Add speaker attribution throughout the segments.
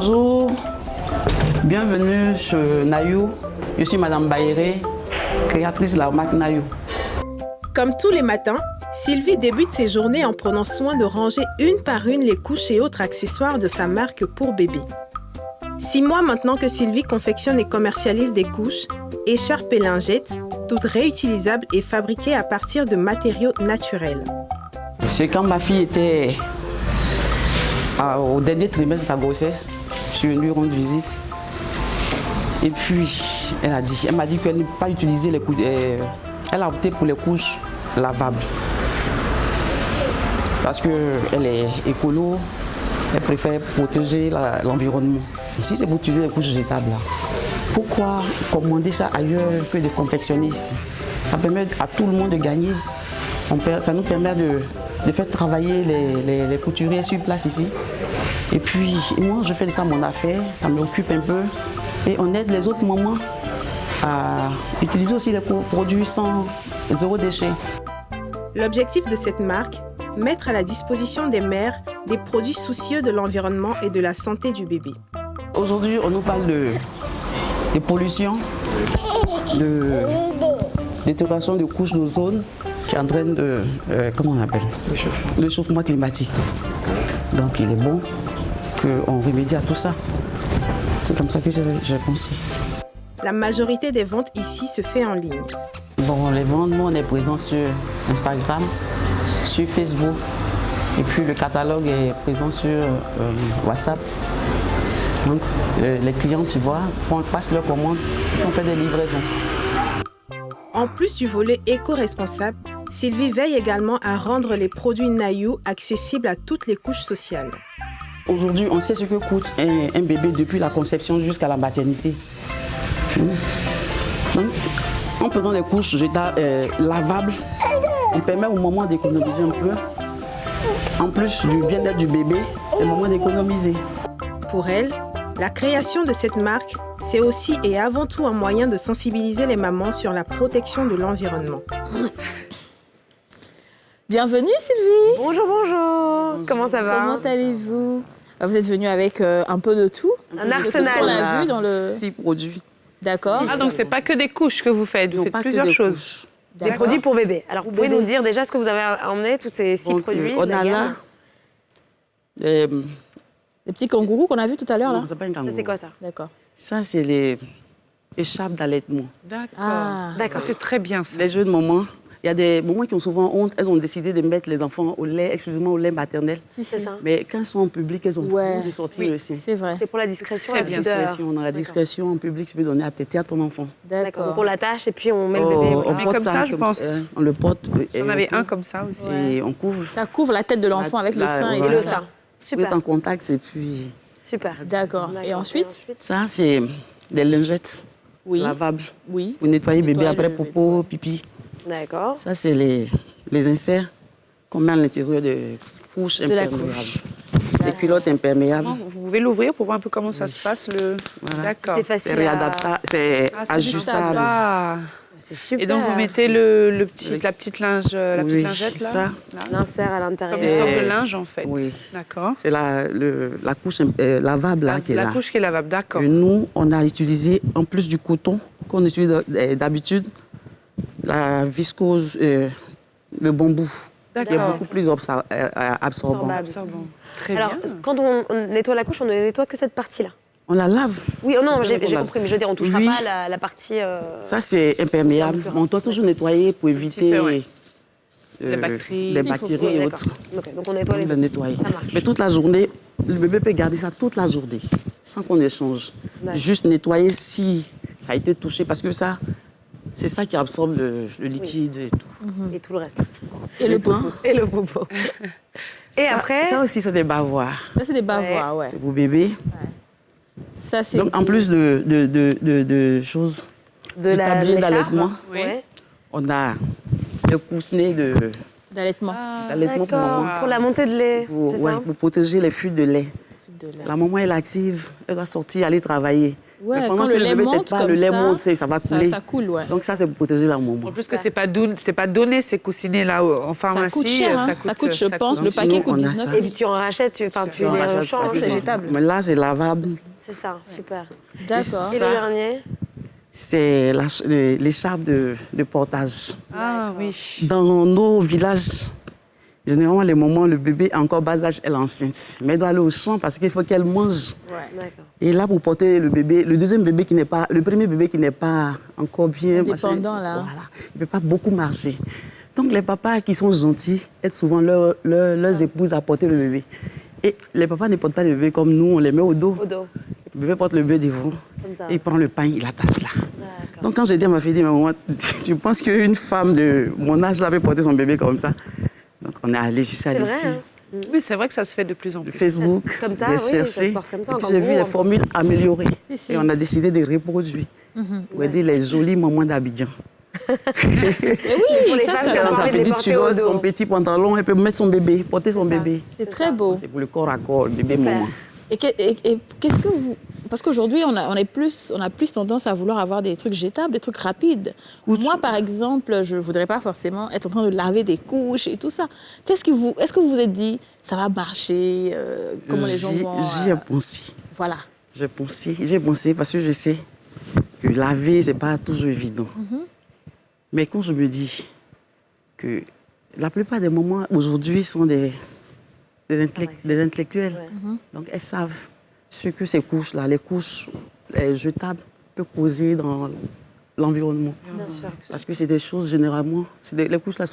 Speaker 1: Bonjour, bienvenue chez Nayou. Je suis Madame Baéré, créatrice de la marque Nayou.
Speaker 2: Comme tous les matins, Sylvie débute ses journées en prenant soin de ranger une par une les couches et autres accessoires de sa marque pour bébé. 6 mois maintenant que Sylvie confectionne et commercialise des couches, écharpes et lingettes, toutes réutilisables et fabriquées à partir de matériaux naturels.
Speaker 1: C'est quand ma fille était au dernier trimestre de sa grossesse, je suis venue rendre visite. Et puis, elle m'a dit qu'elle ne peut pas utiliser les couches. Elle a opté pour les couches lavables. Parce qu'elle est écolo, elle préfère protéger l'environnement. Si c'est pour utiliser les couches jetables, là, pourquoi commander ça ailleurs que de confectionner ici? Ça permet à tout le monde de gagner. Ça nous permet de faire travailler les couturiers sur place ici. Et puis, moi, je fais de ça mon affaire, ça m'occupe un peu. Et on aide les autres mamans à utiliser aussi les produits sans zéro déchet.
Speaker 2: L'objectif de cette marque, mettre à la disposition des mères des produits soucieux de l'environnement et de la santé du bébé.
Speaker 1: Aujourd'hui, on nous parle de pollution, de détérioration de couches d'ozone qui entraîne comment on appelle le réchauffement climatique. Donc il est bon qu'on remédie à tout ça. C'est comme ça que j'ai pensé.
Speaker 2: La majorité des ventes ici se fait en ligne.
Speaker 1: Bon, les ventes, nous on est présents sur Instagram, sur Facebook. Et puis le catalogue est présent sur WhatsApp. Donc les clients, tu vois, passent leurs commandes et on fait des livraisons.
Speaker 2: En plus du volet éco-responsable, Sylvie veille également à rendre les produits Nayou accessibles à toutes les couches sociales.
Speaker 1: Aujourd'hui, on sait ce que coûte un bébé depuis la conception jusqu'à la maternité. Donc, en prenant des couches lavables, on permet au moment d'économiser un peu. En plus du bien-être du bébé, c'est le moment d'économiser.
Speaker 2: Pour elle, la création de cette marque, c'est aussi et avant tout un moyen de sensibiliser les mamans sur la protection de l'environnement.
Speaker 3: Bienvenue Sylvie.
Speaker 4: Bonjour, bonjour. Comment ça va?
Speaker 3: Comment allez-vous? Vous êtes venue avec un peu de tout.
Speaker 4: Un arsenal.
Speaker 3: On a vu dans le...
Speaker 1: 6 produits.
Speaker 3: D'accord.
Speaker 5: Ah, donc c'est pas que des couches que vous faites, vous faites plusieurs choses.
Speaker 4: Des produits pour bébé. Alors vous pouvez nous dire déjà ce que vous avez emmené, tous ces 6 produits?
Speaker 1: On a là
Speaker 3: les petits kangourous qu'on a vus tout à l'heure là.
Speaker 1: Non, c'est pas un kangourou.
Speaker 4: Ça c'est quoi ça?
Speaker 3: D'accord.
Speaker 1: Ça, c'est les écharpes d'allaitement.
Speaker 5: D'accord.
Speaker 3: Ah.
Speaker 4: D'accord.
Speaker 5: C'est très bien ça.
Speaker 1: Les jeunes mamans, il y a des mamans qui ont souvent honte, elles ont décidé de mettre les enfants au lait, exclusivement au lait maternel.
Speaker 3: Si,
Speaker 4: C'est
Speaker 3: si.
Speaker 4: ça.
Speaker 1: Mais quand elles sont en public, elles ont envie de sortir le sein.
Speaker 3: C'est vrai.
Speaker 4: C'est pour la discrétion,
Speaker 5: Très
Speaker 4: la
Speaker 5: bien.
Speaker 4: pudeur.
Speaker 1: Discrétion, dans la discrétion en public, tu peux donner à téter à ton enfant.
Speaker 4: D'accord. Donc on l'attache et puis on met le bébé.
Speaker 1: On
Speaker 4: Voilà.
Speaker 5: Mais
Speaker 1: porte
Speaker 5: comme ça, je pense.
Speaker 1: On le porte.
Speaker 5: J'en avais un comme ça aussi.
Speaker 1: Et on couvre.
Speaker 3: Ça couvre la tête de l'enfant avec le sein et
Speaker 4: Et
Speaker 1: voilà.
Speaker 4: le
Speaker 3: tout ça.
Speaker 4: sein.
Speaker 1: Vous êtes
Speaker 4: Super.
Speaker 1: en contact et puis...
Speaker 4: Super.
Speaker 3: D'accord. Et ensuite?
Speaker 1: Ça, c'est des lingettes
Speaker 3: Oui.
Speaker 1: lavables.
Speaker 3: Oui.
Speaker 1: Vous nettoyez bébé
Speaker 3: Nettoyer
Speaker 1: après
Speaker 3: le bébé.
Speaker 1: popo, pipi.
Speaker 4: D'accord.
Speaker 1: Ça, c'est les inserts qu'on met à l'intérieur de couches
Speaker 4: De la
Speaker 1: imperméables.
Speaker 4: couche.
Speaker 1: Des culottes imperméables.
Speaker 5: Vous pouvez l'ouvrir pour voir un peu comment ça se passe.
Speaker 1: Voilà.
Speaker 5: D'accord.
Speaker 4: C'est
Speaker 1: C'est
Speaker 4: facile à...
Speaker 1: réadaptable, c'est
Speaker 5: Ah, c'est
Speaker 1: ajustable.
Speaker 5: Ah.
Speaker 4: C'est super.
Speaker 5: Et donc vous mettez la petite lingette
Speaker 1: Oui,
Speaker 5: là.
Speaker 1: ça.
Speaker 5: Là.
Speaker 4: L'insert à
Speaker 5: Comme
Speaker 4: l'intérieur.
Speaker 5: une sorte de
Speaker 1: C'est-
Speaker 5: linge en fait.
Speaker 1: Oui.
Speaker 5: D'accord.
Speaker 1: C'est la couche lavable là, qui est
Speaker 5: La
Speaker 1: là.
Speaker 5: couche qui est lavable, d'accord.
Speaker 1: Et nous, on a utilisé, en plus du coton qu'on utilise d'habitude, la viscose, le bambou, qui est
Speaker 5: D'accord.
Speaker 1: beaucoup plus absorbant.
Speaker 4: Absorbable.
Speaker 5: Absorbant. Très
Speaker 4: Alors,
Speaker 5: bien.
Speaker 4: quand on nettoie la couche, on ne nettoie que cette partie-là.
Speaker 1: On la lave.
Speaker 4: Oui, oh non,
Speaker 1: C'est ça
Speaker 4: j'ai
Speaker 1: qu'on lave.
Speaker 4: compris, mais je veux dire, on ne touchera
Speaker 1: Oui.
Speaker 4: pas la partie...
Speaker 1: Ça, c'est imperméable.
Speaker 4: C'est un peu
Speaker 1: On doit toujours nettoyer pour éviter
Speaker 5: peu, ouais. Les bactéries.
Speaker 1: des
Speaker 4: Oui,
Speaker 1: bactéries et
Speaker 4: d'accord.
Speaker 1: autres.
Speaker 4: Ok, donc on nettoie les
Speaker 1: On le
Speaker 4: deux.
Speaker 1: nettoyer.
Speaker 4: Ça marche.
Speaker 1: Mais toute la journée, le bébé peut garder ça toute la journée, sans qu'on échange.
Speaker 4: D'accord.
Speaker 1: Juste nettoyer si ça a été touché, parce que ça, c'est ça qui absorbe le liquide et tout.
Speaker 4: Et tout le reste.
Speaker 3: Et le
Speaker 1: Maintenant,
Speaker 3: popo.
Speaker 4: Et le popo. Et
Speaker 1: ça-
Speaker 4: après...
Speaker 1: Ça aussi, c'est des bavoirs.
Speaker 3: Ça, c'est des bavoirs, ouais.
Speaker 1: C'est pour bébé.
Speaker 3: Ça, c'est...
Speaker 1: Donc, en plus de choses,
Speaker 4: De
Speaker 1: du
Speaker 4: la
Speaker 1: tablier
Speaker 4: l'écharpe.
Speaker 1: d'allaitement,
Speaker 5: Oui.
Speaker 4: Ouais.
Speaker 1: on a le coussinet
Speaker 3: D'allaitement.
Speaker 1: d'allaitement pour
Speaker 4: D'accord,
Speaker 1: maman.
Speaker 4: pour la montée de lait,
Speaker 1: Pour,
Speaker 4: c'est
Speaker 1: ouais,
Speaker 4: ça?
Speaker 1: pour protéger les fuites de lait.
Speaker 3: De la-
Speaker 1: La maman, elle est active, elle doit sortir, aller travailler.
Speaker 3: Ouais,
Speaker 1: Mais pendant
Speaker 3: quand
Speaker 1: que
Speaker 3: le lait
Speaker 1: bébé
Speaker 3: monte
Speaker 1: tète pas,
Speaker 3: comme
Speaker 1: le lait
Speaker 3: ça,
Speaker 1: monte, ça va couler.
Speaker 3: ça coule, ouais.
Speaker 1: Donc ça, c'est pour protéger la maman.
Speaker 5: En plus que c'est pas donné ces coussinets-là en pharmacie.
Speaker 3: Ça coûte cher, hein. Ça coûte, je pense, le paquet coûte
Speaker 1: on a
Speaker 3: 19
Speaker 1: ça.
Speaker 4: Et puis tu en rachètes, tu les rechanges.
Speaker 3: c'est jetable.
Speaker 1: Mais là, c'est lavable.
Speaker 4: C'est ça, super.
Speaker 3: D'accord.
Speaker 4: Et
Speaker 1: Ça-
Speaker 4: le dernier?
Speaker 1: C'est l'écharpe de portage.
Speaker 5: Ah oui.
Speaker 1: Dans nos villages, généralement, les moments, le bébé encore bas âge, elle est enceinte. Mais elle doit aller au champ parce qu'il faut qu'elle mange.
Speaker 4: D'accord.
Speaker 1: Et là, pour porter le bébé, le deuxième bébé qui n'est pas, le premier bébé qui n'est pas encore bien...
Speaker 3: Indépendant, là.
Speaker 1: Voilà, il ne peut pas beaucoup marcher. Donc, les papas qui sont gentils aident souvent leurs épouses à porter le bébé. Et les papas ne portent pas le bébé comme nous, on les met au dos.
Speaker 4: Au dos.
Speaker 1: Le bébé porte le bébé devant.
Speaker 4: Comme ça.
Speaker 1: Et il prend le pain, il attache là.
Speaker 4: D'accord.
Speaker 1: Donc, quand j'ai dit à ma fille, maman, tu penses qu'une femme de mon âge là avait porté son bébé comme ça? Donc, on est allé jusqu'à
Speaker 4: C'est
Speaker 1: l'issue.
Speaker 4: vrai, hein?
Speaker 5: Oui, c'est vrai que ça se fait de plus en
Speaker 1: Le
Speaker 5: plus.
Speaker 1: Facebook,
Speaker 4: Comme ça,
Speaker 1: j'ai
Speaker 4: oui, ça
Speaker 1: cherché.
Speaker 4: se porte comme ça,
Speaker 1: Et
Speaker 4: en
Speaker 1: puis j'ai vu
Speaker 4: kangourou,
Speaker 1: les
Speaker 4: hein.
Speaker 1: formules améliorées.
Speaker 3: si.
Speaker 1: Et on a décidé de reproduire. Pour aider les jolies mamans d'Abidjan.
Speaker 3: Oui,
Speaker 4: les
Speaker 3: ça,
Speaker 4: femmes
Speaker 1: Elle a
Speaker 4: envie
Speaker 1: sa
Speaker 4: de les
Speaker 1: petite
Speaker 4: porter au
Speaker 1: culotte,
Speaker 4: dos.
Speaker 1: son petit pantalon, elle peut mettre son bébé, porter son bébé.
Speaker 3: c'est très beau.
Speaker 1: C'est pour le corps à corps, le bébé
Speaker 4: Super.
Speaker 1: maman.
Speaker 3: Et qu'est-ce que vous... Parce qu'aujourd'hui, on a plus tendance à vouloir avoir des trucs jetables, des trucs rapides.
Speaker 1: Couche.
Speaker 3: Moi, par exemple, je ne voudrais pas forcément être en train de laver des couches et tout ça. Est-ce que vous vous êtes dit, ça va marcher comment les gens vont...
Speaker 1: J'y ai pensé.
Speaker 3: Voilà.
Speaker 1: J'ai pensé parce que je sais que laver, c'est pas toujours évident. Mais quand je me dis que la plupart des mamans aujourd'hui sont des intellectuels, donc elles savent ce que ces couches-là, les couches jetables, peuvent causer dans l'environnement.
Speaker 4: Bien sûr.
Speaker 1: Parce que c'est des choses généralement, les couches-là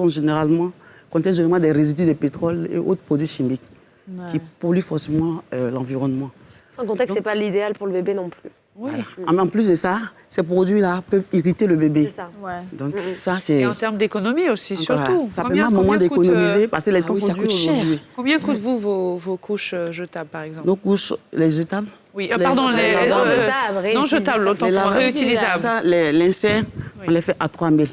Speaker 1: contiennent généralement des résidus de pétrole et autres produits chimiques qui polluent forcément l'environnement.
Speaker 4: Sans contexte, c'est pas l'idéal pour le bébé non plus.
Speaker 1: Voilà. En plus de ça, ces produits-là peuvent irriter le bébé.
Speaker 4: C'est ça.
Speaker 3: Ouais.
Speaker 1: Donc ça, c'est...
Speaker 5: Et en termes d'économie aussi,
Speaker 1: Voilà.
Speaker 5: surtout.
Speaker 1: Ça permet à un moment d'économiser parce que les temps
Speaker 3: oui,
Speaker 1: sont
Speaker 3: ça
Speaker 1: durs
Speaker 3: coûte cher.
Speaker 1: aujourd'hui.
Speaker 5: Combien coûtent-vous vos couches jetables, par exemple?
Speaker 1: Nos couches, les jetables.
Speaker 5: Oui,
Speaker 1: les-
Speaker 5: pardon,
Speaker 1: les
Speaker 5: les
Speaker 4: non
Speaker 1: lavables.
Speaker 4: jetables,
Speaker 5: non jetables, autant
Speaker 1: Les
Speaker 5: pour
Speaker 1: lavables.
Speaker 5: réutilisables.
Speaker 1: Ça, l'insert, on les fait à 3 000.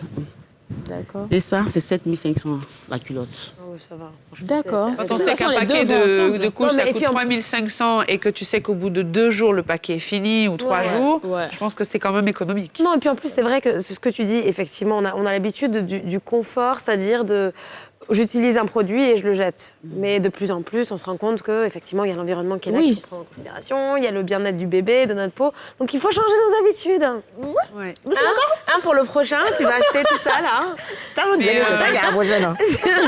Speaker 3: D'accord.
Speaker 1: Et ça, c'est 7 500 la culotte.
Speaker 4: Ah oui, ça va. Franchement,
Speaker 3: D'accord.
Speaker 4: c'est-
Speaker 5: Quand
Speaker 3: De
Speaker 5: on
Speaker 3: toute
Speaker 5: sait
Speaker 3: façon,
Speaker 5: qu'un
Speaker 3: les
Speaker 5: paquet
Speaker 3: deux vont ensemble.
Speaker 5: de couches,
Speaker 4: Non, mais
Speaker 5: ça
Speaker 4: et
Speaker 5: coûte
Speaker 4: puis en-
Speaker 5: 3 500 et que tu sais qu'au bout de 2 jours, le paquet est fini ou 3
Speaker 4: Ouais.
Speaker 5: jours,
Speaker 3: Ouais.
Speaker 5: je pense que c'est quand même économique.
Speaker 4: Non, et puis en plus, c'est vrai que ce que tu dis, effectivement, on a l'habitude du confort, c'est-à-dire de... J'utilise un produit et je le jette. Mais de plus en plus, on se rend compte qu'effectivement, il y a l'environnement qui est là,
Speaker 3: Oui.
Speaker 4: qu'il faut prendre en considération, il y a le bien-être du bébé, de notre peau. Donc il faut changer nos habitudes.
Speaker 5: Ouais.
Speaker 4: Pour le prochain, tu vas acheter tout ça, là.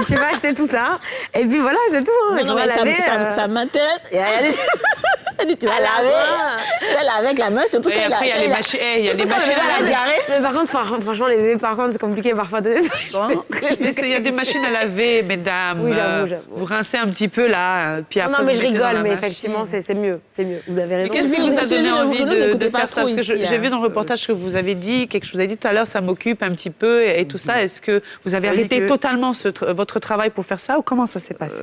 Speaker 4: Tu vas acheter tout ça. Et puis voilà, c'est tout. Hein. Il
Speaker 3: Non,
Speaker 4: faudra
Speaker 3: mais
Speaker 4: laver,
Speaker 3: ça m'intéresse. Et elle dit, tu vas laver avec la main, surtout
Speaker 5: Et
Speaker 3: quand
Speaker 5: après, il y a des machines. Il y a des
Speaker 3: surtout quand le
Speaker 5: machines
Speaker 3: bébé a
Speaker 5: à
Speaker 3: la
Speaker 5: laver.
Speaker 3: diarrhée.
Speaker 4: Mais par contre, franchement, les bébés, par contre, c'est compliqué parfois de...
Speaker 5: Il y a des machines à laver, mesdames.
Speaker 4: Oui, j'avoue.
Speaker 5: Vous rincez un petit peu là, puis après.
Speaker 4: Non, mais
Speaker 5: vous
Speaker 4: je
Speaker 5: mettez dans
Speaker 4: rigole,
Speaker 5: la
Speaker 4: mais
Speaker 5: machine.
Speaker 4: effectivement, c'est mieux. C'est mieux. Vous avez
Speaker 5: Et
Speaker 4: raison.
Speaker 5: qu'est-ce qui vous a
Speaker 3: Sylvie,
Speaker 5: donné envie
Speaker 3: vous nous
Speaker 5: de
Speaker 3: écoutez pas
Speaker 5: faire ça?
Speaker 3: trop
Speaker 5: Parce que
Speaker 3: ici,
Speaker 5: j'ai
Speaker 3: hein.
Speaker 5: vu dans le reportage que vous avez dit, quelque chose que vous avez dit tout à l'heure, ça m'occupe un petit peu et tout ça. Est-ce que vous avez
Speaker 1: Ça veut
Speaker 5: arrêté
Speaker 1: dire que-
Speaker 5: totalement votre travail pour faire ça ou comment ça s'est passé?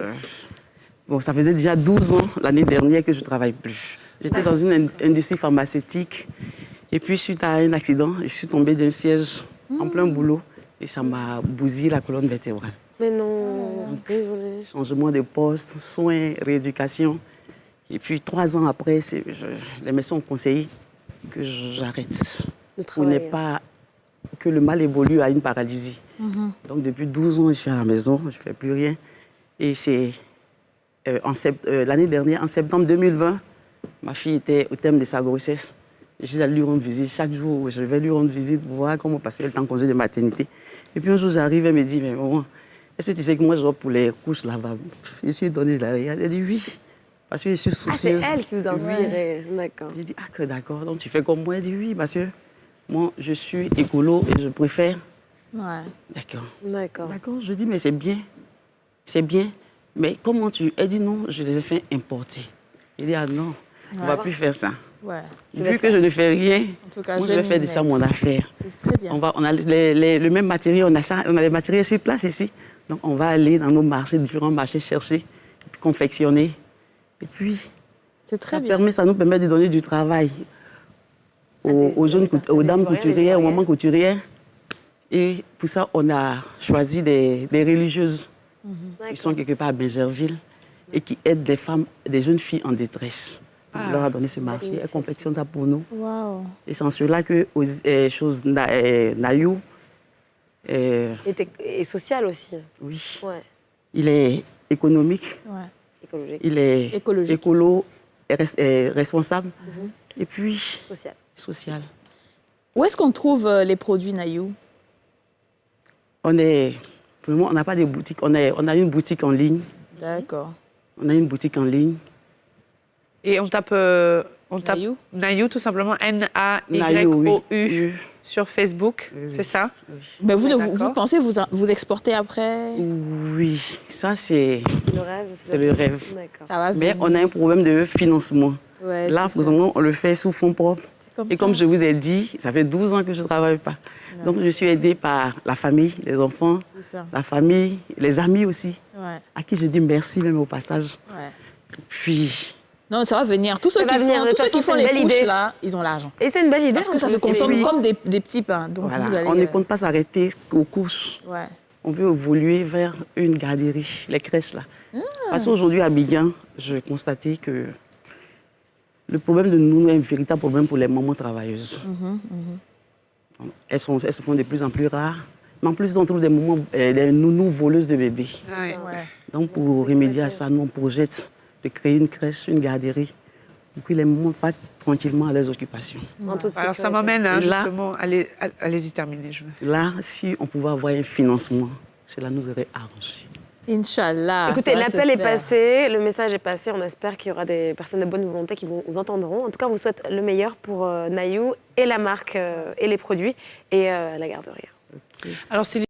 Speaker 1: Bon, ça faisait déjà 12 ans l'année dernière que je ne travaille plus. J'étais dans une industrie pharmaceutique. Et puis, suite à un accident, je suis tombée d'un siège en plein boulot. Et ça m'a bousillé la colonne vertébrale.
Speaker 4: Mais non, désolée.
Speaker 1: Changement de poste, soins, rééducation. Et puis, 3 ans après, les médecins ont conseillé que j'arrête.
Speaker 4: De
Speaker 1: Pour ne
Speaker 4: travailler.
Speaker 1: pas que le mal évolue à une paralysie. Donc, depuis 12 ans, je suis à la maison, je ne fais plus rien. Et c'est l'année dernière, en septembre 2020, ma fille était au terme de sa grossesse. Je suis allée lui rendre visite. Chaque jour, je vais lui rendre visite pour voir comment, parce qu'elle est en congé de maternité. Et puis un jour, j'arrive, elle me dit, mais maman, est-ce que tu sais que moi, je vais pour les couches lavables? Je suis donné de la réelle. Elle dit oui, parce que je suis
Speaker 4: Ah, c'est
Speaker 1: soucieuse.
Speaker 4: elle qui vous a inspiré. D'accord.
Speaker 1: J'ai dit, ah que d'accord, donc tu fais comme moi? Elle dit oui, parce que moi, je suis écolo et je préfère.
Speaker 3: Ouais.
Speaker 1: D'accord.
Speaker 4: D'accord.
Speaker 1: D'accord, je dis, mais c'est bien. C'est bien. Mais comment tu... Elle dit, non, je les ai fait importer. Il dit, ah non, on ne va plus faire ça.
Speaker 3: Ouais.
Speaker 1: Vu que je ne fais rien,
Speaker 3: En tout cas,
Speaker 1: moi, je vais faire de ça mon affaire.
Speaker 3: C'est très bien.
Speaker 1: On a le même matériel, on a les matériels sur place ici. Donc, on va aller dans nos marchés, différents marchés, chercher, puis confectionner. Et puis,
Speaker 3: C'est très bien.
Speaker 1: ça nous permet de donner du travail aux dames couturières, aux mamans couturières. Et pour ça, on a choisi des religieuses qui sont quelque part à Bergerville et qui aident des femmes, des jeunes filles en détresse. On leur a donné ce marché, elles confectionnent ça pour nous.
Speaker 3: Waouh.
Speaker 1: Et c'est en cela que Nayou,
Speaker 4: Et social aussi.
Speaker 1: oui,
Speaker 4: Ouais.
Speaker 1: il est économique,
Speaker 3: Ouais.
Speaker 4: Écologique.
Speaker 1: il est
Speaker 3: Écologique.
Speaker 1: écolo, responsable, et puis
Speaker 4: Social.
Speaker 1: social.
Speaker 3: Où est-ce qu'on trouve les produits Nayou?
Speaker 1: Pour le moment, on n'a pas de boutique. On a une boutique en ligne.
Speaker 3: D'accord.
Speaker 1: On a une boutique en ligne.
Speaker 5: Et on tape
Speaker 3: Nayou?
Speaker 5: Nayou, tout simplement,
Speaker 1: Nayou,
Speaker 5: Nayou
Speaker 1: oui.
Speaker 5: sur Facebook, c'est ça?
Speaker 3: Mais vous,
Speaker 5: D'accord.
Speaker 3: vous pensez vous exporter après?
Speaker 1: Oui, ça c'est
Speaker 4: Le rêve.
Speaker 1: le rêve.
Speaker 4: D'accord.
Speaker 3: Ça va
Speaker 1: Mais
Speaker 3: venir.
Speaker 1: on a un problème de financement.
Speaker 3: Ouais,
Speaker 1: Là,
Speaker 3: c'est ça.
Speaker 1: présentement, on le fait sous fonds propres.
Speaker 3: Comme
Speaker 1: Et
Speaker 3: ça.
Speaker 1: comme je vous ai dit, ça fait 12 ans que je ne travaille pas. Donc, je suis aidée par la famille, les enfants,
Speaker 3: C'est ça.
Speaker 1: la famille, les amis aussi,
Speaker 3: Ouais,
Speaker 1: à qui je dis merci même au passage.
Speaker 3: ouais.
Speaker 1: Puis,
Speaker 3: Non, ça va venir. Tous ceux
Speaker 4: Ça
Speaker 3: qui
Speaker 4: va venir.
Speaker 3: font,
Speaker 4: De
Speaker 3: tous
Speaker 4: toute
Speaker 3: ceux qui
Speaker 4: façon,
Speaker 3: font
Speaker 4: c'est
Speaker 3: les
Speaker 4: une belle
Speaker 3: couches,
Speaker 4: idée.
Speaker 3: là, ils ont l'argent.
Speaker 4: Et c'est une belle idée.
Speaker 3: Parce que ça se
Speaker 4: en plus,
Speaker 3: consomme
Speaker 4: c'est-
Speaker 3: comme des petits pains. Donc
Speaker 1: voilà,
Speaker 3: vous allez,
Speaker 1: on ne compte pas s'arrêter aux couches.
Speaker 3: Ouais.
Speaker 1: On veut évoluer vers une garderie, les crèches là.
Speaker 3: Ah.
Speaker 1: Parce qu'aujourd'hui, à Biguin, je constatais que le problème de nous est un véritable problème pour les mamans travailleuses. Elles se font de plus en plus rares. Mais en plus, on trouve des nounous voleuses de bébés.
Speaker 5: Ouais.
Speaker 3: Ouais.
Speaker 1: Donc, pour remédier à ça, nous, on projette de créer une crèche, une garderie, pour que les mamans partent tranquillement à leurs occupations.
Speaker 4: En toute
Speaker 5: Alors ça
Speaker 4: sécurité.
Speaker 5: m'amène
Speaker 1: Et là-
Speaker 5: justement, allez-y terminer.
Speaker 1: Là, si on pouvait avoir un financement, cela nous aurait arrangé.
Speaker 3: Inch'Allah.
Speaker 4: Écoutez,
Speaker 3: ça va se
Speaker 4: l'appel est
Speaker 3: faire.
Speaker 4: passé, le message est passé. On espère qu'il y aura des personnes de bonne volonté qui vous entendront. En tout cas, on vous souhaite le meilleur pour Nayou et la marque et les produits et la garderie.
Speaker 5: Alors Sylvie,